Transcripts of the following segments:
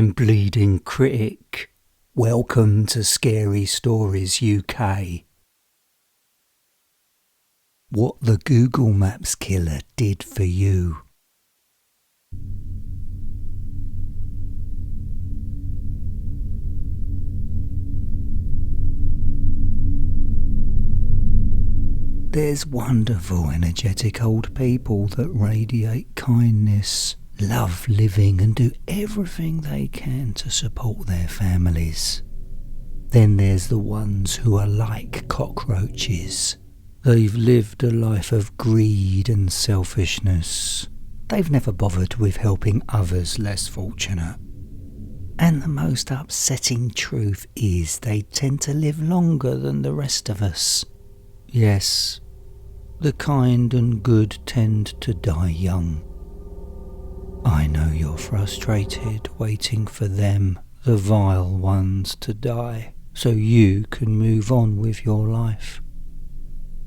I'm Bleeding Critic. Welcome to Scary Stories UK. What the Google Maps killer did for you. There's wonderful, energetic old people that radiate kindness, love living and do everything they can to support their families. Then there's the ones who are like cockroaches. They've lived a life of greed and selfishness. They've never bothered with helping others less fortunate. And the most upsetting truth is they tend to live longer than the rest of us. Yes, the kind and good tend to die young. I know you're frustrated, waiting for them, the vile ones, to die, so you can move on with your life.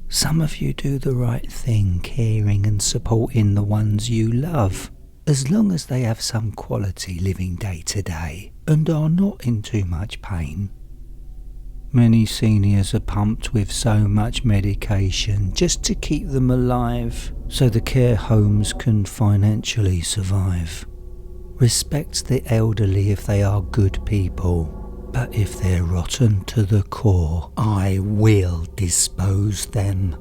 Some of you do the right thing, caring and supporting the ones you love, as long as they have some quality living day to day and are not in too much pain. Many seniors are pumped with so much medication just to keep them alive, so the care homes can financially survive. Respect the elderly if they are good people, but if they're rotten to the core, I will dispose them.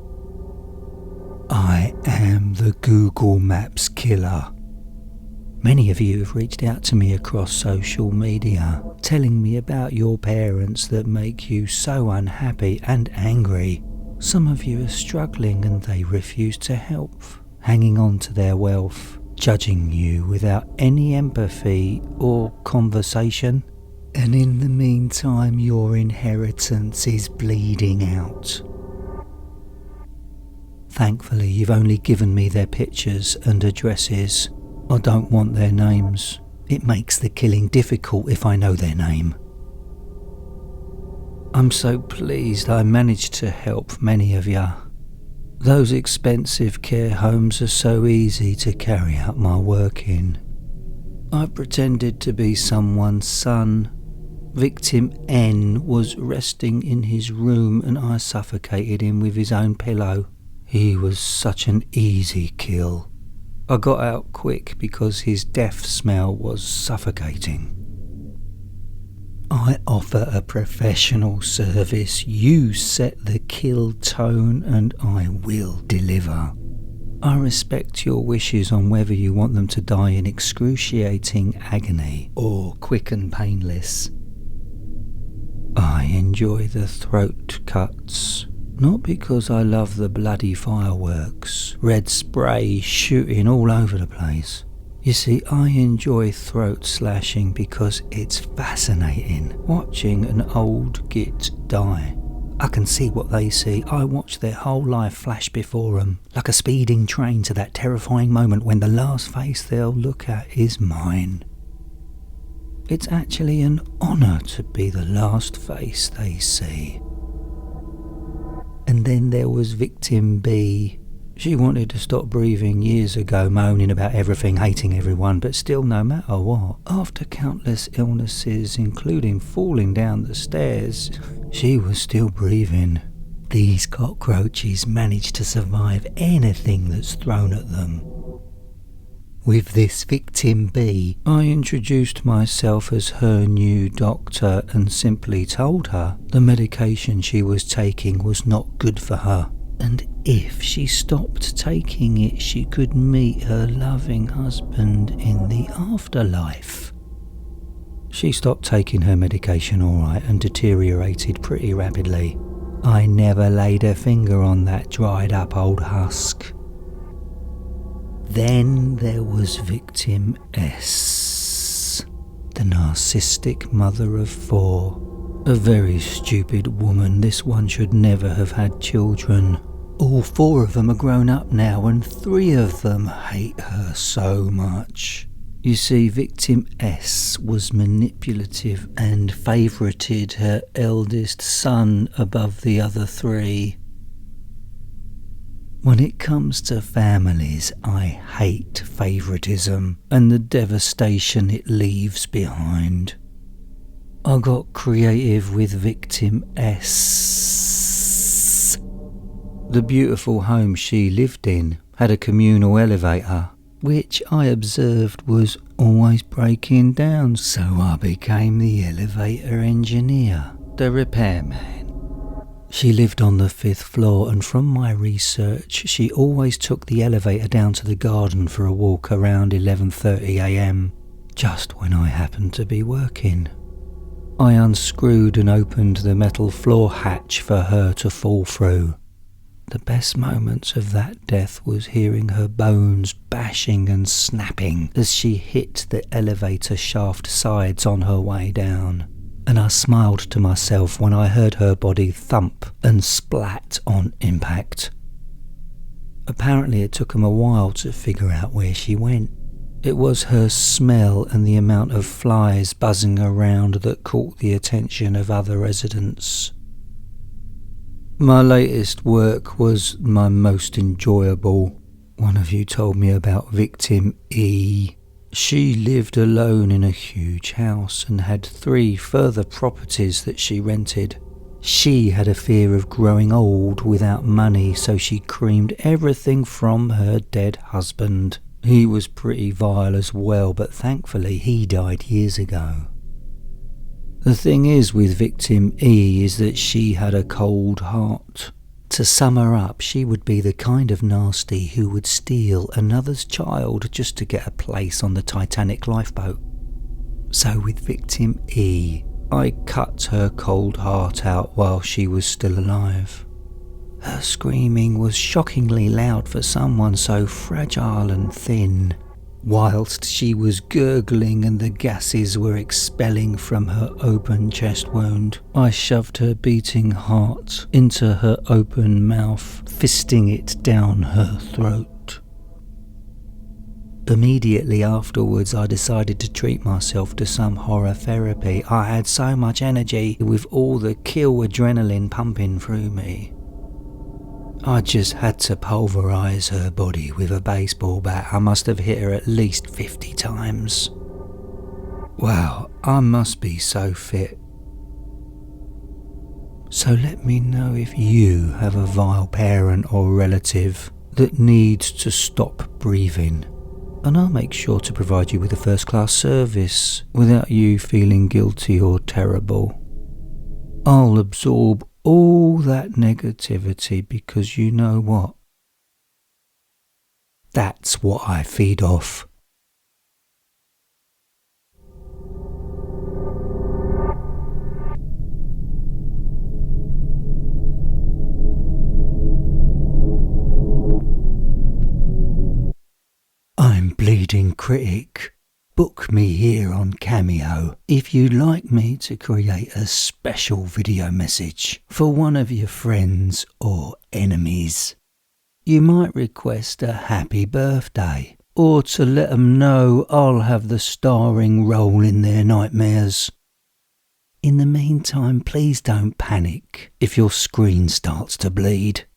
I am the Google Maps killer. Many of you have reached out to me across social media, telling me about your parents that make you so unhappy and angry. Some of you are struggling and they refuse to help, hanging on to their wealth, judging you without any empathy or conversation. And in the meantime, your inheritance is bleeding out. Thankfully, you've only given me their pictures and addresses. I don't want their names. It makes the killing difficult if I know their name. I'm so pleased I managed to help many of you. Those expensive care homes are so easy to carry out my work in. I pretended to be someone's son. Victim N was resting in his room and I suffocated him with his own pillow. He was such an easy kill. I got out quick because his death smell was suffocating. I offer a professional service. You set the kill tone and I will deliver. I respect your wishes on whether you want them to die in excruciating agony or quick and painless. I enjoy the throat cuts. Not because I love the bloody fireworks, red spray shooting all over the place. You see, I enjoy throat slashing because it's fascinating watching an old git die. I can see what they see. I watch their whole life flash before them, like a speeding train to that terrifying moment when the last face they'll look at is mine. It's actually an honour to be the last face they see. And then there was victim B. She wanted to stop breathing years ago, moaning about everything, hating everyone, but still, no matter what, after countless illnesses, including falling down the stairs, she was still breathing. These cockroaches manage to survive anything that's thrown at them. With this victim B, I introduced myself as her new doctor and simply told her the medication she was taking was not good for her, and if she stopped taking it, she could meet her loving husband in the afterlife. She stopped taking her medication alright and deteriorated pretty rapidly. I never laid a finger on that dried up old husk. Then there was victim S, the narcissistic mother of 4. A very stupid woman. This one should never have had children. All 4 of them are grown up now and 3 of them hate her so much. You see, victim S was manipulative and favourited her eldest son above the other 3. When it comes to families, I hate favouritism and the devastation it leaves behind. I got creative with victim S. The beautiful home she lived in had a communal elevator, which I observed was always breaking down, so I became the elevator engineer, the repairman. She lived on the 5th floor, and from my research, she always took the elevator down to the garden for a walk around 11:30 AM, just when I happened to be working. I unscrewed and opened the metal floor hatch for her to fall through. The best moments of that death was hearing her bones bashing and snapping as she hit the elevator shaft sides on her way down. And I smiled to myself when I heard her body thump and splat on impact. Apparently it took them a while to figure out where she went. It was her smell and the amount of flies buzzing around that caught the attention of other residents. My latest work was my most enjoyable. One of you told me about victim E. She lived alone in a huge house and had 3 further properties that she rented. She had a fear of growing old without money, so she creamed everything from her dead husband. He was pretty vile as well, but thankfully he died years ago. The thing is with victim E is that she had a cold heart. To sum her up, she would be the kind of nasty who would steal another's child just to get a place on the Titanic lifeboat. So with victim E, I cut her cold heart out while she was still alive. Her screaming was shockingly loud for someone so fragile and thin. Whilst she was gurgling and the gases were expelling from her open chest wound, I shoved her beating heart into her open mouth, fisting it down her throat. Immediately afterwards, I decided to treat myself to some horror therapy. I had so much energy with all the kill adrenaline pumping through me. I just had to pulverise her body with a baseball bat. I must have hit her at least 50 times. Wow, I must be so fit. So let me know if you have a vile parent or relative that needs to stop breathing, and I'll make sure to provide you with a first-class service without you feeling guilty or terrible. I'll absorb all that negativity because you know what? That's what I feed off. I'm Bleeding Critic. Book me here on Cameo if you'd like me to create a special video message for one of your friends or enemies. You might request a happy birthday, or to let them know I'll have the starring role in their nightmares. In the meantime, please don't panic if your screen starts to bleed.